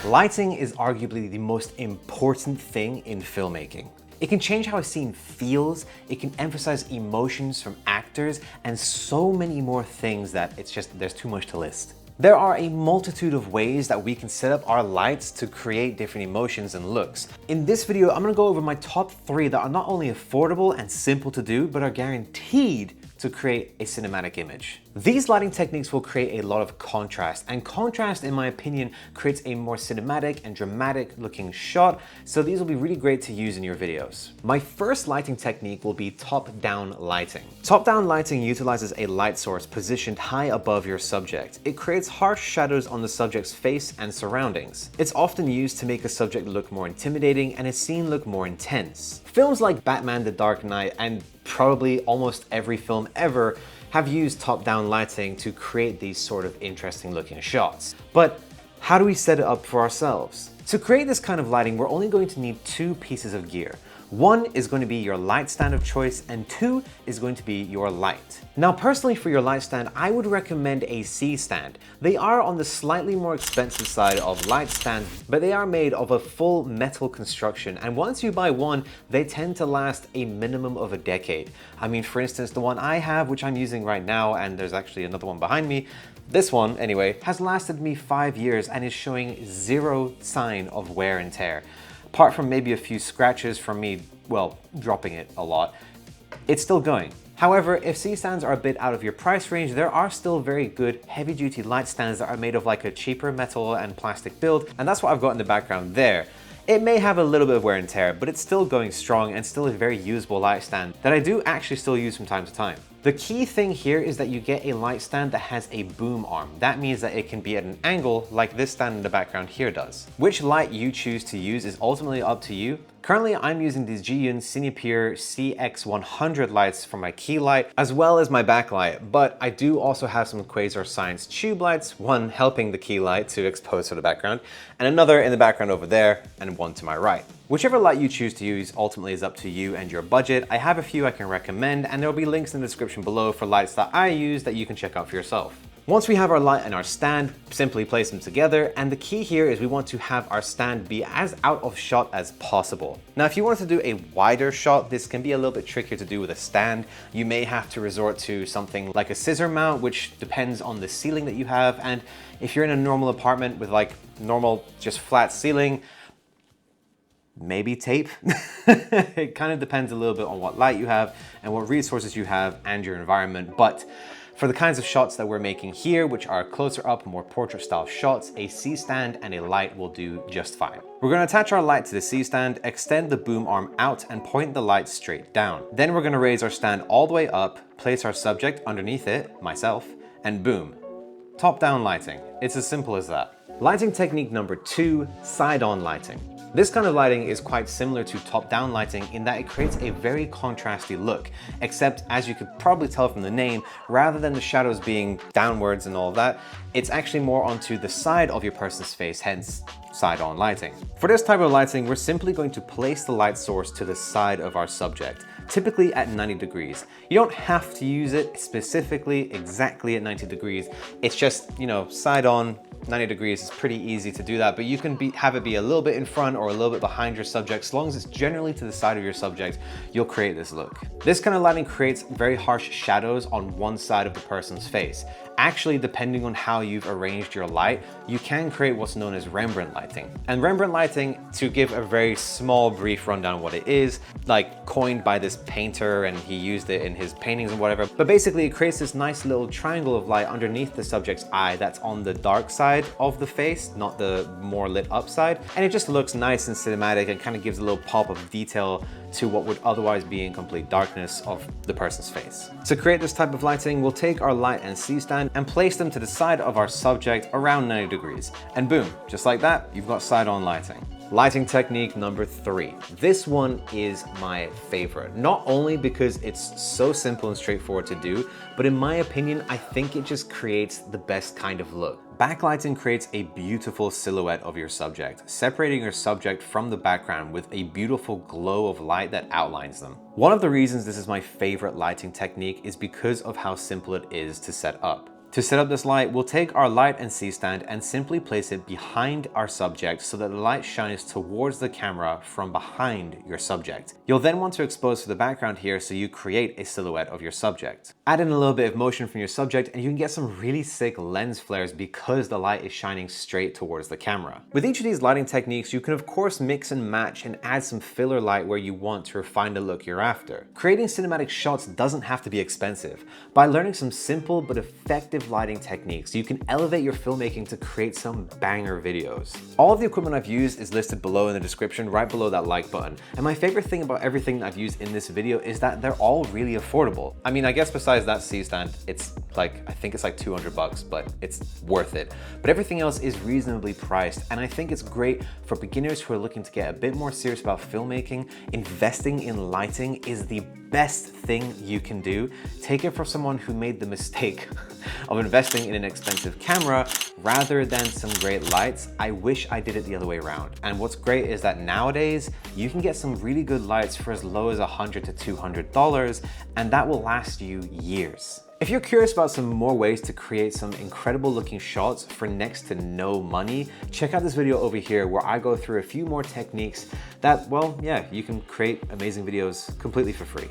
Lighting is arguably the most important thing in filmmaking. It can change how a scene feels, it can emphasize emotions from actors, and so many more things that there's too much to list. There are a multitude of ways that we can set up our lights to create different emotions and looks. In this video, I'm gonna go over my top 3 that are not only affordable and simple to do, but are guaranteed to create a cinematic image. These lighting techniques will create a lot of contrast, and contrast, in my opinion, creates a more cinematic and dramatic looking shot, so these will be really great to use in your videos. My first lighting technique will be top-down lighting. Top-down lighting utilizes a light source positioned high above your subject. It creates harsh shadows on the subject's face and surroundings. It's often used to make a subject look more intimidating and a scene look more intense. Films like Batman: The Dark Knight and probably almost every film ever have used top-down lighting to create these sort of interesting looking shots. But how do we set it up for ourselves? To create this kind of lighting, we're only going to need 2 pieces of gear. One is going to be your light stand of choice, and 2 is going to be your light. Now, personally, for your light stand, I would recommend a C stand. They are on the slightly more expensive side of light stands, but they are made of a full metal construction, and once you buy one, they tend to last a minimum of a decade. I mean, for instance, the one I have, which I'm using right now, and there's actually another one behind me, this one, anyway, has lasted me 5 years and is showing 0 sign of wear and tear. Apart from maybe a few scratches from me, well, dropping it a lot, it's still going. However, if C-stands are a bit out of your price range, there are still very good heavy-duty light stands that are made of like a cheaper metal and plastic build, and that's what I've got in the background there. It may have a little bit of wear and tear, but it's still going strong and still a very usable light stand that I do actually still use from time to time. The key thing here is that you get a light stand that has a boom arm. That means that it can be at an angle like this stand in the background here does. Which light you choose to use is ultimately up to you. Currently, I'm using these Zhiyun Cinepure CX100 lights for my key light, as well as my backlight, but I do also have some Quasar Science tube lights, one helping the key light to expose to the background, and another in the background over there, and one to my right. Whichever light you choose to use ultimately is up to you and your budget. I have a few I can recommend, and there will be links in the description below for lights that I use that you can check out for yourself. Once we have our light and our stand, simply place them together, and the key here is we want to have our stand be as out of shot as possible. Now, if you want to do a wider shot, this can be a little bit trickier to do with a stand. You may have to resort to something like a scissor mount, which depends on the ceiling that you have, and if you're in a normal apartment with like normal, just flat ceiling, maybe tape. It kind of depends a little bit on what light you have and what resources you have and your environment, but for the kinds of shots that we're making here, which are closer up, more portrait style shots, a C-stand and a light will do just fine. We're going to attach our light to the C-stand, extend the boom arm out and point the light straight down. Then we're going to raise our stand all the way up, place our subject underneath it, myself, and boom. Top-down lighting. It's as simple as that. Lighting technique number 2, side-on lighting. This kind of lighting is quite similar to top-down lighting in that it creates a very contrasty look, except as you could probably tell from the name, rather than the shadows being downwards and all that, it's actually more onto the side of your person's face, hence side-on lighting. For this type of lighting, we're simply going to place the light source to the side of our subject, typically at 90 degrees. You don't have to use it specifically exactly at 90 degrees. It's just, you know, side on, 90 degrees is pretty easy to do that, but you can have it be a little bit in front or a little bit behind your subject. As long as it's generally to the side of your subject, you'll create this look. This kind of lighting creates very harsh shadows on one side of the person's face. Actually, depending on how you've arranged your light, you can create what's known as Rembrandt lighting. And Rembrandt lighting, to give a very small brief rundown of what it is, like coined by this painter and he used it in his paintings and whatever, but basically it creates this nice little triangle of light underneath the subject's eye that's on the dark side of the face, not the more lit up side. And it just looks nice and cinematic and kind of gives a little pop of detail to what would otherwise be in complete darkness of the person's face. To create this type of lighting, we'll take our light and C-stand and place them to the side of our subject around 90 degrees. And boom, just like that, you've got side-on lighting. Lighting technique number 3. This one is my favorite, not only because it's so simple and straightforward to do, but in my opinion, I think it just creates the best kind of look. Backlighting creates a beautiful silhouette of your subject, separating your subject from the background with a beautiful glow of light that outlines them. One of the reasons this is my favorite lighting technique is because of how simple it is to set up. To set up this light, we'll take our light and C-stand and simply place it behind our subject so that the light shines towards the camera from behind your subject. You'll then want to expose for the background here so you create a silhouette of your subject. Add in a little bit of motion from your subject and you can get some really sick lens flares because the light is shining straight towards the camera. With each of these lighting techniques, you can of course mix and match and add some filler light where you want to refine the look you're after. Creating cinematic shots doesn't have to be expensive. By learning some simple but effective lighting techniques, you can elevate your filmmaking to create some banger videos. All of the equipment I've used is listed below in the description, right below that like button. And my favorite thing about everything I've used in this video is that they're all really affordable. I mean, I guess besides that C-stand, it's like, I think it's like 200 bucks, but it's worth it. But everything else is reasonably priced. And I think it's great for beginners who are looking to get a bit more serious about filmmaking. Investing in lighting is the best thing you can do. Take it from someone who made the mistake of investing in an expensive camera rather than some great lights. I wish I did it the other way around. And what's great is that nowadays you can get some really good lights for as low as $100 to $200, and that will last you years. If you're curious about some more ways to create some incredible looking shots for next to no money, check out this video over here where I go through a few more techniques that, well, yeah, you can create amazing videos completely for free.